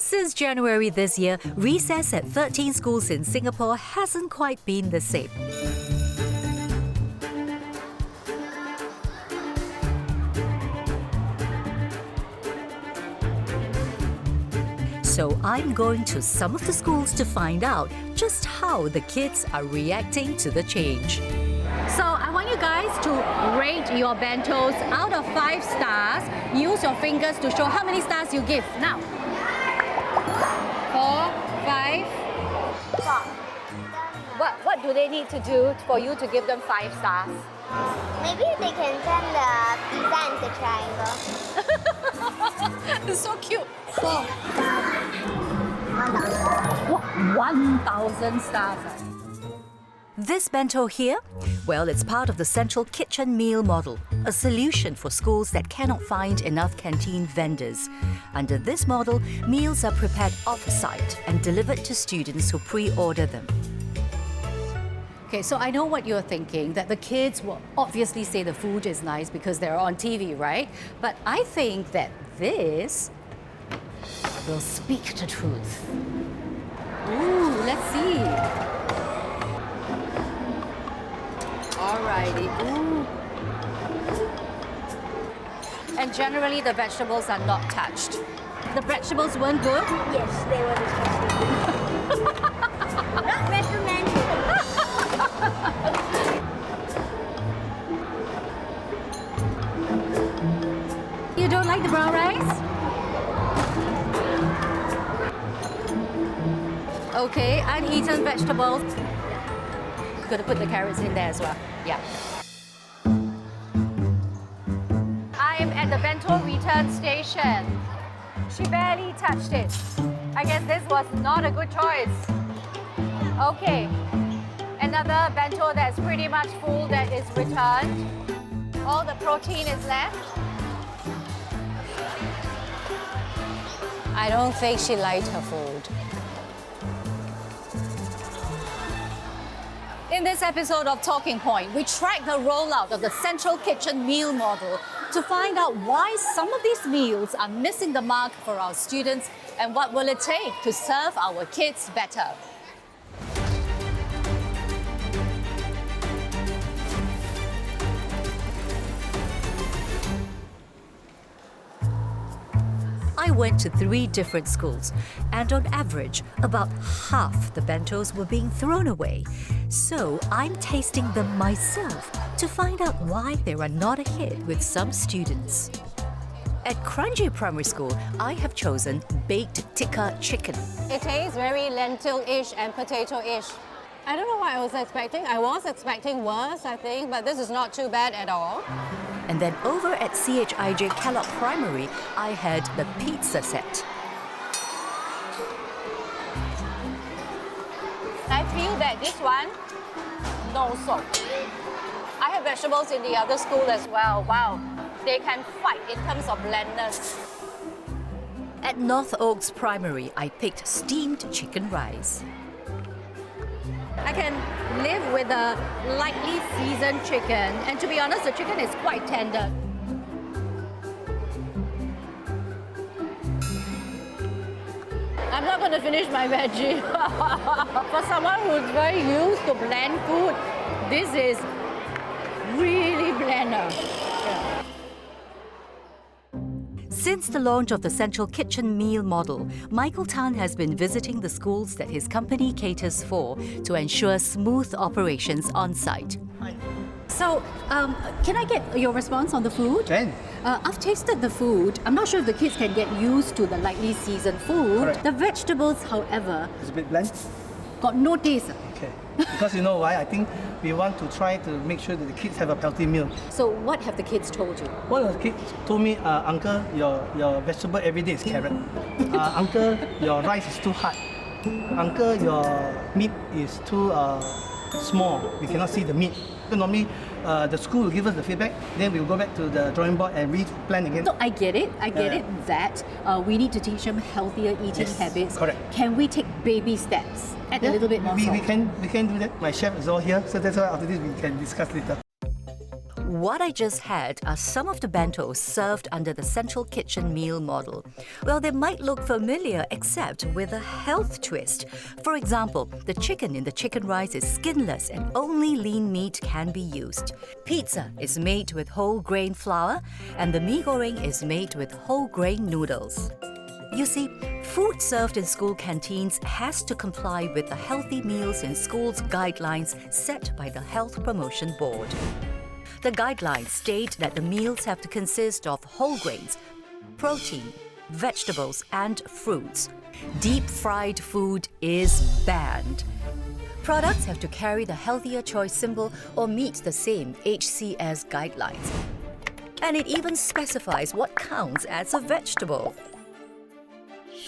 Since January this year, recess at 13 schools in Singapore hasn't quite been the same. So I'm going to some of the schools to find out just how the kids are reacting to the change. So I want you guys to rate your bentos out of 5 stars. Use your fingers to show how many stars you give. Now. 4, 5. What do they need to do for you to give them 5 stars? Maybe they can turn the pizza into triangle. It's so cute. 4. 1,000. 1,000 stars. This bento here? Well, it's part of the central kitchen meal model, a solution for schools that cannot find enough canteen vendors. Under this model, meals are prepared off-site and delivered to students who pre-order them. Okay, so I know what you're thinking, that the kids will obviously say the food is nice because they're on TV, right? But I think that this will speak the truth. Ooh, let's see. Alrighty. Ooh. And generally the vegetables are not touched. The vegetables weren't good? Yes, they were disgusting. Not recommended. You don't like the brown rice? Okay, uneaten vegetables. Gonna put the carrots in there as well. Yeah. I'm at the bento return station. She barely touched it. I guess this was not a good choice. Okay. Another bento that's pretty much full that is returned. All the protein is left. I don't think she liked her food. In this episode of Talking Point, we track the rollout of the central kitchen meal model to find out why some of these meals are missing the mark for our students and what will it take to serve our kids better. I went to 3 different schools, and on average, about half the bentos were being thrown away. So I'm tasting them myself to find out why they are not a hit with some students. At Kranji Primary School, I have chosen baked tikka chicken. It tastes very lentil-ish and potato-ish. I don't know what I was expecting. I was expecting worse, I think, but this is not too bad at all. And then over at CHIJ Kellogg Primary, I had the pizza set. I feel that this one, no salt. I have vegetables in the other school as well. Wow, they can fight in terms of blandness. At North Oaks Primary, I picked steamed chicken rice. I can live with a lightly seasoned chicken, and to be honest, the chicken is quite tender. I'm not going to finish my veggie. For someone who's very used to bland food, this is really blander. Yeah. Since the launch of the central kitchen meal model, Michael Tan has been visiting the schools that his company caters for to ensure smooth operations on site. So, can I get your response on the food? Can. I've tasted the food. I'm not sure if the kids can get used to the lightly seasoned food. Correct. The vegetables, however, It's a bit bland. got no taste. Okay. Because you know why? I think we want to try to make sure that the kids have a healthy meal. So, what have the kids told you? One of the kids told me, Uncle, your vegetable every day is carrot. Uncle, your rice is too hard. Uncle, your meat is too small. We cannot see the meat. So normally, the school will give us the feedback, then we'll go back to the drawing board and replan again. So, I get it that we need to teach them healthier eating Yes, habits. correct. Can we take baby steps? Add a little bit more we salt. can do that. My chef is all here, so that's why after this we can discuss later. What I just had are some of the bentos served under the central kitchen meal model. Well, they might look familiar except with a health twist. For example, the chicken in the chicken rice is skinless and only lean meat can be used. Pizza is made with whole grain flour and the mee goreng is made with whole grain noodles. You see, food served in school canteens has to comply with the Healthy Meals in Schools guidelines set by the Health Promotion Board. The guidelines state that the meals have to consist of whole grains, protein, vegetables, and fruits. Deep-fried food is banned. Products have to carry the healthier choice symbol or meet the same HCS guidelines. And it even specifies what counts as a vegetable.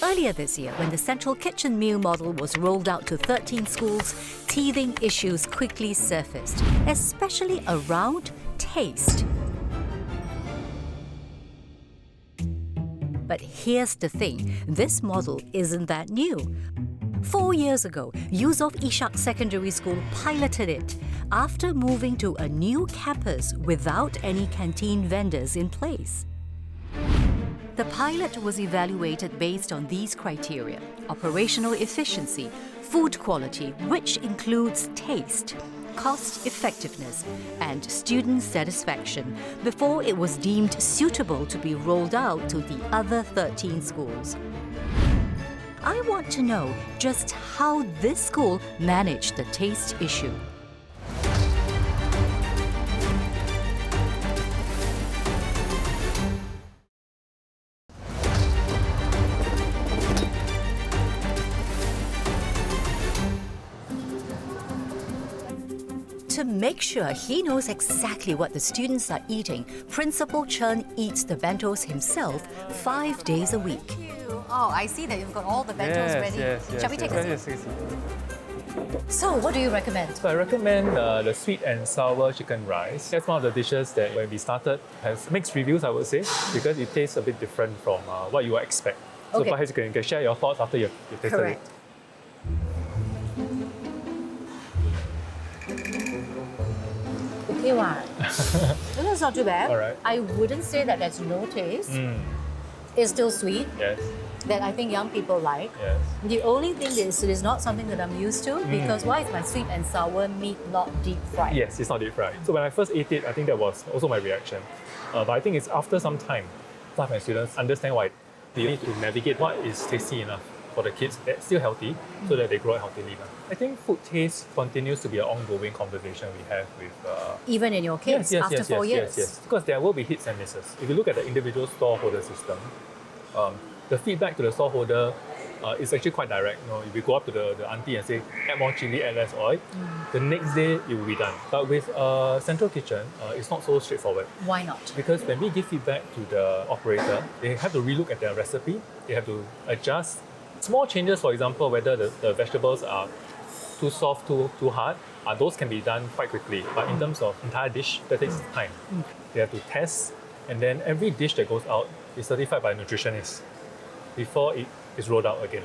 Earlier this year, when the central kitchen meal model was rolled out to 13 schools, teething issues quickly surfaced, especially around taste. But here's the thing, this model isn't that new. 4 years ago, Yusof Ishak Secondary School piloted it after moving to a new campus without any canteen vendors in place. The pilot was evaluated based on these criteria: operational efficiency, food quality, which includes taste, cost effectiveness, and student satisfaction, before it was deemed suitable to be rolled out to the other 13 schools. I want to know just how this school managed the taste issue. To make sure he knows exactly what the students are eating, Principal Chen eats the bentos himself 5 days a week. Oh, I see that you've got all the bentos ready. Shall we take a seat? So, what do you recommend? So I recommend the sweet and sour chicken rice. That's one of the dishes that when we started has mixed reviews, I would say, because it tastes a bit different from what you would expect. So Okay. perhaps you can share your thoughts after you've tasted Correct. it. Okay, what? That's not too bad. All right. I wouldn't say that there's no taste. It's still sweet, Yes, that I think young people like. yes. The only thing is it is not something that I'm used to, because why is my sweet and sour meat not deep fried? Yes, it's not deep fried. So when I first ate it, I think that was also my reaction. But I think it's after some time, staff and students understand why they need to navigate what is tasty enough for the kids that's still healthy, so that they grow up healthily. I think food taste continues to be an ongoing conversation we have with Even in your kids after 4 years. Yes. Because there will be hits and misses. If you look at the individual storeholder system, the feedback to the storeholder is actually quite direct. You know, if you go up to the auntie and say, add more chili, add less oil, the next day it will be done. But with central kitchen, it's not so straightforward. Why not? Because when we give feedback to the operator, they have to relook at their recipe, they have to adjust. Small changes, for example, whether the vegetables are too soft, too hard, those can be done quite quickly. But in terms of entire dish, that takes time. They have to test, and then every dish that goes out is certified by a nutritionist before it is rolled out again.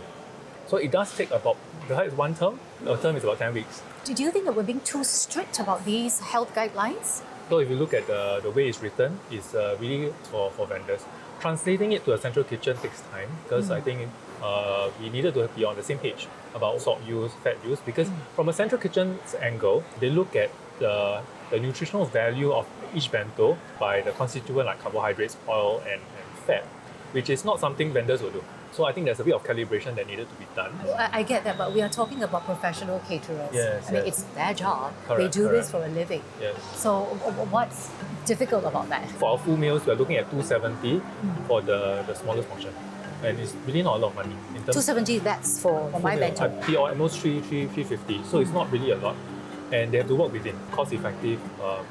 So it does take about, perhaps one term. A term is about 10 weeks. Do you think that we're being too strict about these health guidelines? So if you look at the way it's written, it's really for vendors. Translating it to a central kitchen takes time, because I think we needed to be on the same page about salt use, fat use, because from a central kitchen's angle, they look at the nutritional value of each bento by the constituent like carbohydrates, oil, and fat, which is not something vendors will do. So I think there's a bit of calibration that needed to be done. I get that, but we are talking about professional caterers. Yes, I mean, yes. it's their job. Correct, they do this correct. for a living. Yes. So what's difficult about that? For our full meals, we're looking at 270 for the smallest portion. And it's really not a lot of money. In terms 270, that's for my bento. Or at most 350. So it's not really a lot. And they have to work within cost-effective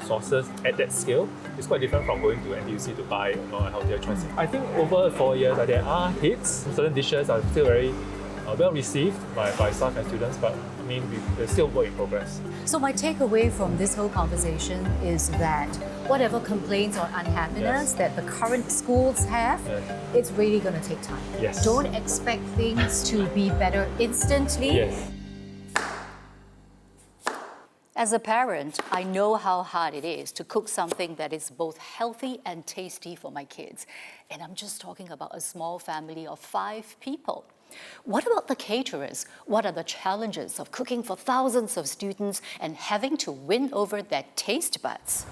sources at that scale. It's quite different from going to NTUC to buy a healthier choice. I think over 4 years, there are hits. Certain dishes are still very well received by staff and students, but I mean, there's still work in progress. So my takeaway from this whole conversation is that whatever complaints or unhappiness that the current schools have, it's really going to take time. Yes. Don't expect things to be better instantly. Yes. As a parent, I know how hard it is to cook something that is both healthy and tasty for my kids. And I'm just talking about a small family of 5 people. What about the caterers? What are the challenges of cooking for thousands of students and having to win over their taste buds?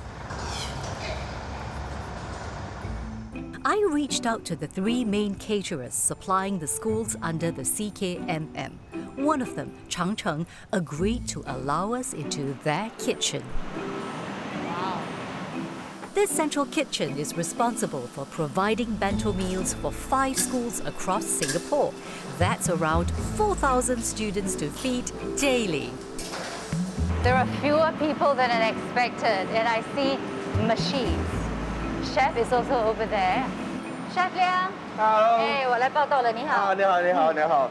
I reached out to the 3 main caterers supplying the schools under the CKMM. One of them, Chang Cheng, agreed to allow us into their kitchen. Wow. This central kitchen is responsible for providing bento meals for 5 schools across Singapore. That's around 4,000 students to feed daily. There are fewer people than I expected, and I see machines. Chef is also over there. Chef Liang. Hello. 哎，我来报道了，你好。你好，你好，你好。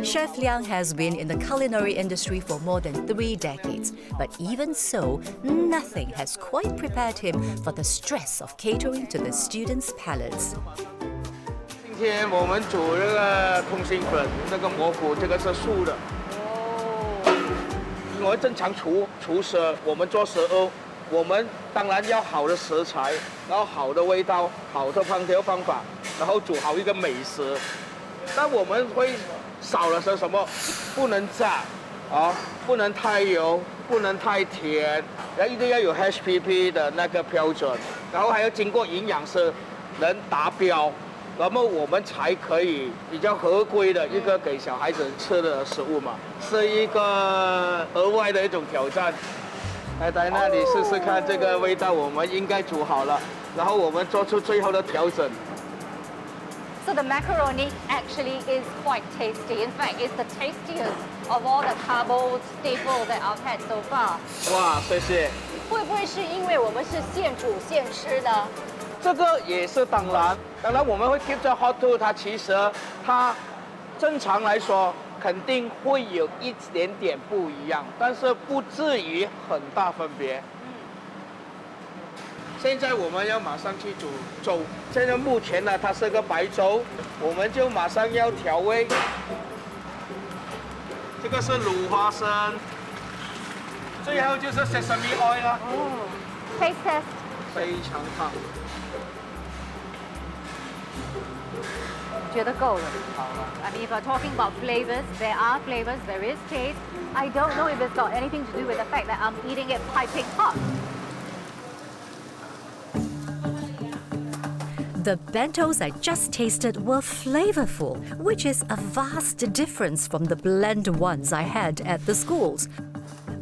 Chef Liang has been in the culinary industry for more than 3 decades, but even so, nothing has quite prepared him for the stress of catering to the students' palates. 今天我们煮这个通心粉，这个蘑菇，这个是素的。因为正常厨师，我们做食物，我们当然要好的食材，然后好的味道，好的烹调方法，然后煮好一个美食。但我们会少了些什么？不能炸，不能太油，不能太甜，然后一定要有 HPP 的那个标准，然后还要经过营养师能达标，那么我们才可以比较合规的一个给小孩子吃的食物嘛，是一个额外的一种挑战。来，在那里试试看这个味道，我们应该煮好了，然后我们做出最后的调整。 So the macaroni actually is quite tasty. In fact, it's the tastiest of all the carbo staples that I've had so far. 哇，谢谢。会不会是因为我们是现煮现吃呢？这个也是当然我们会 keep 着 hot to 它其实它正常来说肯定会有一点点不一样，但是不至于很大分别。现在我们要马上去煮粥，现在目前呢它是个白粥，我们就马上要调味。这个是卤花生，最后就是 sesame oil 啦。Taste test. 非常烫。 觉得够了。I mean, if we're talking about flavors, there are flavors, there is taste. I don't know if it's got anything to do with the fact that I'm eating it piping hot. The bentos I just tasted were flavorful, which is a vast difference from the bland ones I had at the schools.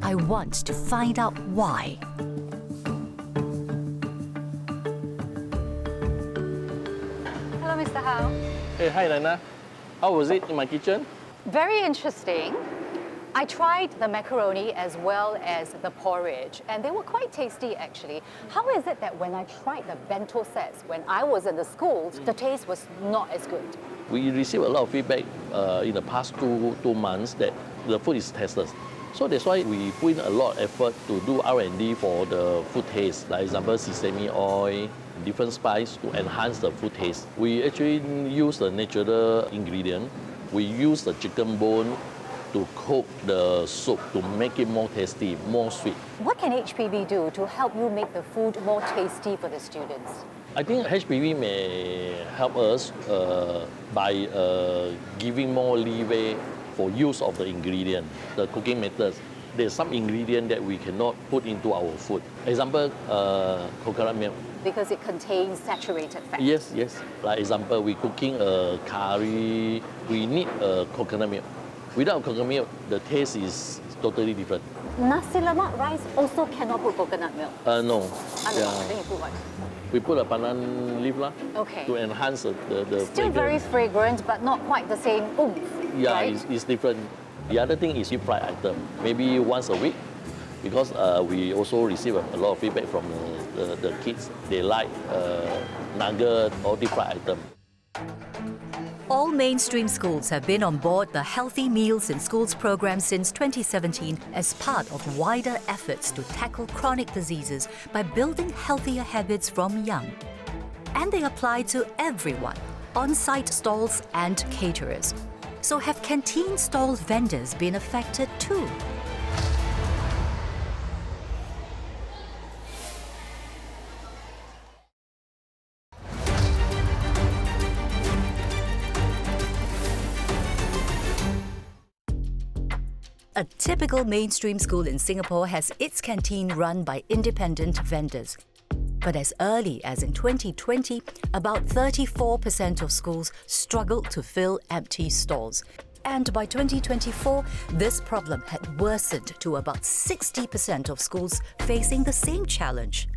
I want to find out why. Hello, Mr. Hao. Hey, hi Nana. How was it in my kitchen? Very interesting. I tried the macaroni as well as the porridge, and they were quite tasty actually. How is it that when I tried the bento sets when I was in the schools, the taste was not as good? We received a lot of feedback in the past two months that the food is tasteless. So that's why we put in a lot of effort to do R&D for the food taste. Like example, sesame oil, different spice to enhance the food taste. We actually use the natural ingredient. We use the chicken bone to cook the soup to make it more tasty, more sweet. What can HPB do to help you make the food more tasty for the students? I think HPV may help us by giving more leeway for use of the ingredient, the cooking methods. There's some ingredient that we cannot put into our food. Example, coconut milk. Because it contains saturated fat. Yes. Like example, we cooking a curry, we need coconut milk. Without coconut milk, the taste is totally different. Nasi lemak rice also cannot put coconut milk. No. Then you put what? We put a pandan leaf Okay. to enhance the Still flavor. very fragrant, but not quite the same oomph. Yeah, right? it's different. The other thing is deep fried item. Maybe once a week, because we also receive a lot of feedback from the kids. They like nugget or deep fried item. All mainstream schools have been on board the Healthy Meals in Schools program since 2017 as part of wider efforts to tackle chronic diseases by building healthier habits from young. And they apply to everyone, on-site stalls and caterers. So have canteen stall vendors been affected too? A typical mainstream school in Singapore has its canteen run by independent vendors. But as early as in 2020, about 34% of schools struggled to fill empty stalls. And by 2024, this problem had worsened to about 60% of schools facing the same challenge.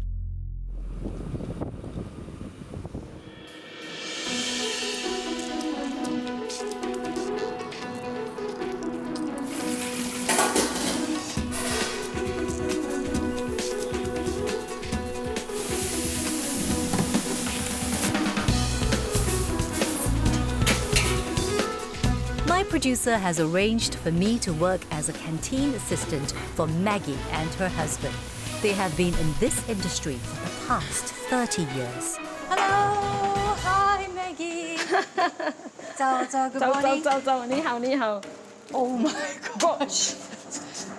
My producer has arranged for me to work as a canteen assistant for Maggie and her husband. They have been in this industry for the past 30 years. Hello, hi Maggie. Good morning. 你好，你好。 Oh my gosh.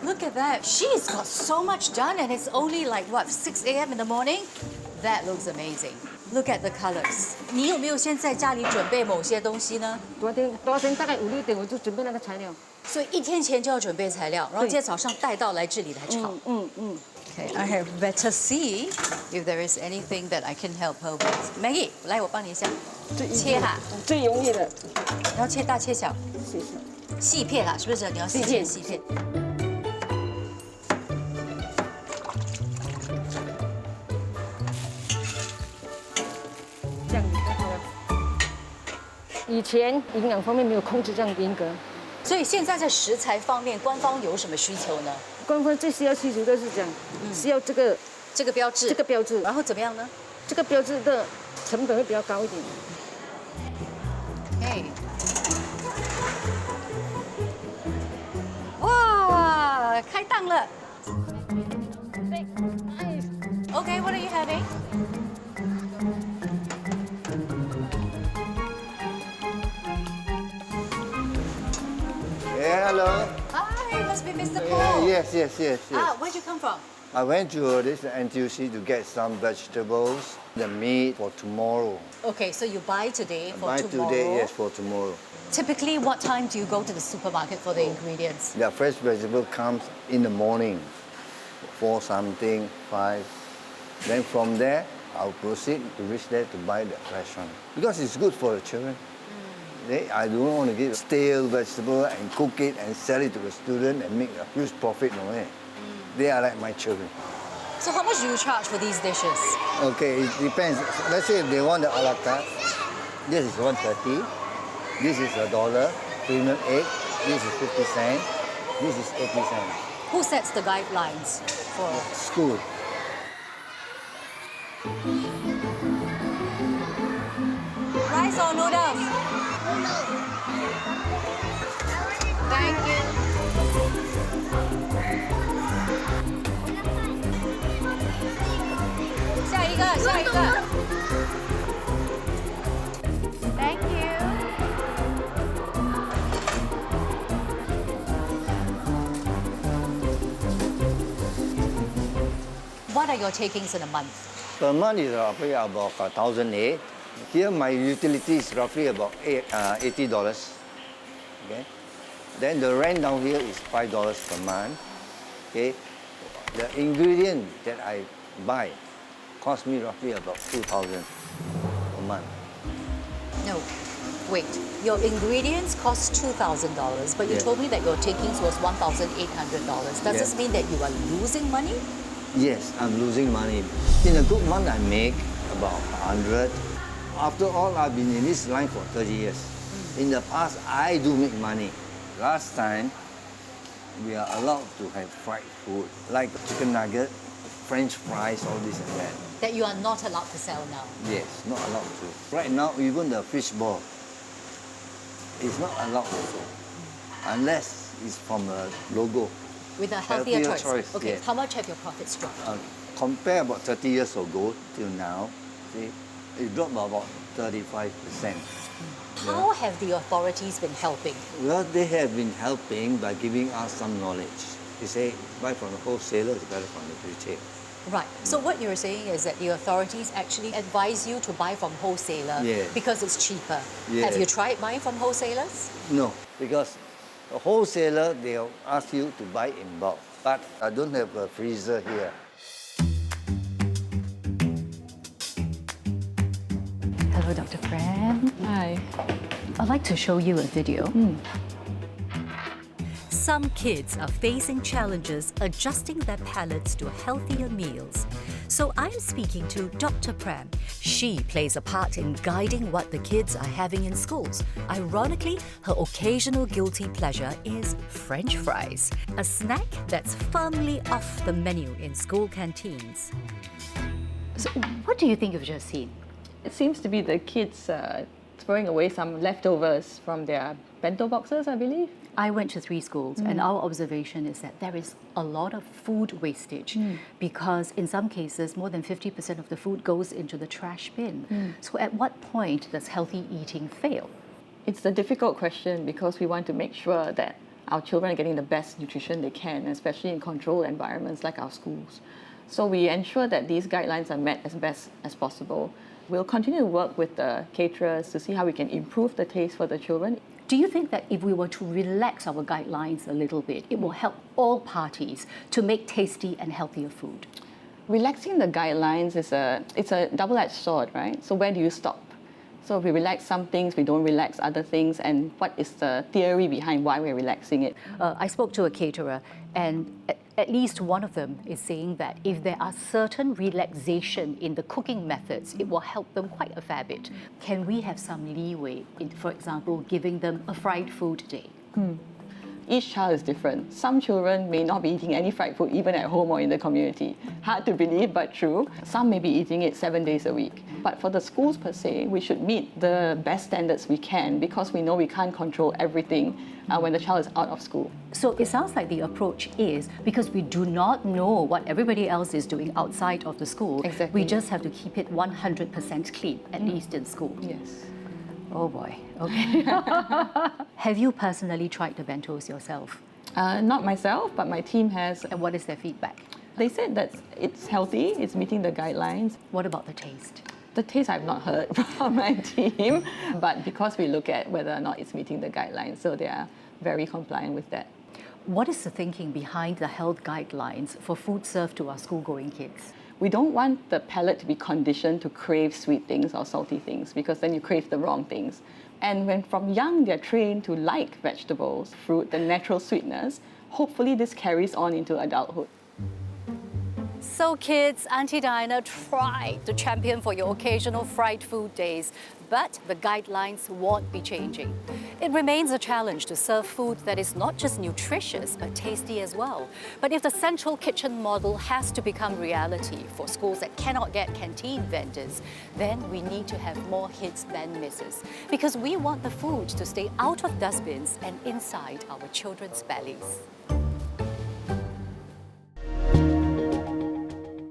Look at that. She's got so much done and it's only like, what, 6 a.m. in the morning? That looks amazing. Look at the colors. 你有没有先在家里准备某些东西呢？昨天大概5、6点我就准备那个材料。所以一天前就要准备材料，然后今天早上带到来这里来炒。Okay, I have better see if there is anything that I can help her with. Maggie, 来我帮你一下，切哈，最容易的。你要切大切小，谢谢。细片啦，是不是？你要细片细片。这样子就好了。以前营养方面没有控制这样严格，所以现在在食材方面，官方有什么需求呢？官方最需要需求的是这样，需要这个标志，然后怎么样呢？这个标志的成本会比较高一点。嘿，哇，开档了。Okay, what are you having? Yeah, hello. Hi, must be Mr. Paul. Yes. Where'd you come from? I went to this NTUC to get some vegetables, the meat for tomorrow. Okay, so you buy today for Buy tomorrow. today, yes, for tomorrow. Typically, what time do you go to the supermarket for the ingredients? The fresh vegetable comes in the morning, 4 something, 5. Then from there, I'll proceed to reach there to buy the fresh one. Because it's good for the children. I don't want to get stale vegetable and cook it and sell it to the student and make a huge profit on it. They are like my children. So how much do you charge for these dishes? Okay, it depends. Let's say if they want the a la carte, this is 130. This is $1. Premium egg. This is 50 cents. This is 80 cents. Who sets the guidelines for? School. Rice or noodles? Thank you. Thank you. What are your takings in a month? Per month is roughly about 1,008. Here my utility is roughly about $80. Okay. Then the rent down here is $5 per month. Okay. The ingredient that I buy cost me roughly about 2,000 a month. No, wait. Your ingredients cost $2,000, but you Yes. told me that your takings was $1,800. Does this Yes. mean that you are losing money? Yes, I'm losing money. In a good month, I make about 100. After all, I've been in this line for 30 years. In the past, I do make money. Last time, we are allowed to have fried food, like chicken nugget, French fries, all this and that. That you are not allowed to sell now. Yes, not allowed to. Right now, even the fish ball is not allowed also, unless it's from a logo. With a healthier choice. Okay, Yes. how much have your profits dropped? Compare about 30 years ago till now, see, it dropped by about 35%. How have the authorities been helping? Well, they have been helping by giving us some knowledge. They say, buy from the wholesaler, it's better from the retail. Right. So what you're saying is that the authorities actually advise you to buy from wholesaler Yes. because it's cheaper. Yes. Have you tried buying from wholesalers? No, because A wholesaler, they'll ask you to buy in bulk. But I don't have a freezer here. Hello, Dr. Pram. Hi. I'd like to show you a video. Some kids are facing challenges adjusting their palates to healthier meals. So I'm speaking to Dr. Pram. She plays a part in guiding what the kids are having in schools. Ironically, her occasional guilty pleasure is French fries, a snack that's firmly off the menu in school canteens. So what do you think you've just seen? It seems to be the kids throwing away some leftovers from their bento boxes, I believe. I went to 3 schools, and our observation is that there is a lot of food wastage because in some cases, more than 50% of the food goes into the trash bin. So at what point does healthy eating fail? It's a difficult question because we want to make sure that our children are getting the best nutrition they can, especially in controlled environments like our schools. So we ensure that these guidelines are met as best as possible. We'll continue to work with the caterers to see how we can improve the taste for the children. Do you think that if we were to relax our guidelines a little bit, it will help all parties to make tasty and healthier food? Relaxing the guidelines it's a double-edged sword, right? So where do you stop? So if we relax some things, we don't relax other things, and what is the theory behind why we're relaxing it? I spoke to a caterer, and at least one of them is saying that if there are certain relaxation in the cooking methods, it will help them quite a fair bit. Can we have some leeway in, for example, giving them a fried food day? Each child is different. Some children may not be eating any fried food even at home or in the community. Hard to believe, but true. Some may be eating it 7 days a week. But for the schools per se, we should meet the best standards we can because we know we can't control everything when the child is out of school. So it sounds like the approach is, because we do not know what everybody else is doing outside of the school, Exactly. we just have to keep it 100% clean, at least in school. Yes. Oh boy, okay. Have you personally tried the bentos yourself? Not myself, but my team has. And what is their feedback? They said that it's healthy, it's meeting the guidelines. What about the taste? The taste I've not heard from my team, but because we look at whether or not it's meeting the guidelines, so they are very compliant with that. What is the thinking behind the health guidelines for food served to our school-going kids? We don't want the palate to be conditioned to crave sweet things or salty things because then you crave the wrong things. And when from young they're trained to like vegetables, fruit, the natural sweetness, hopefully this carries on into adulthood. So kids, Auntie Diana tried to champion for your occasional fried food days, but the guidelines won't be changing. It remains a challenge to serve food that is not just nutritious, but tasty as well. But if the central kitchen model has to become reality for schools that cannot get canteen vendors, then we need to have more hits than misses, because we want the food to stay out of dustbins and inside our children's bellies.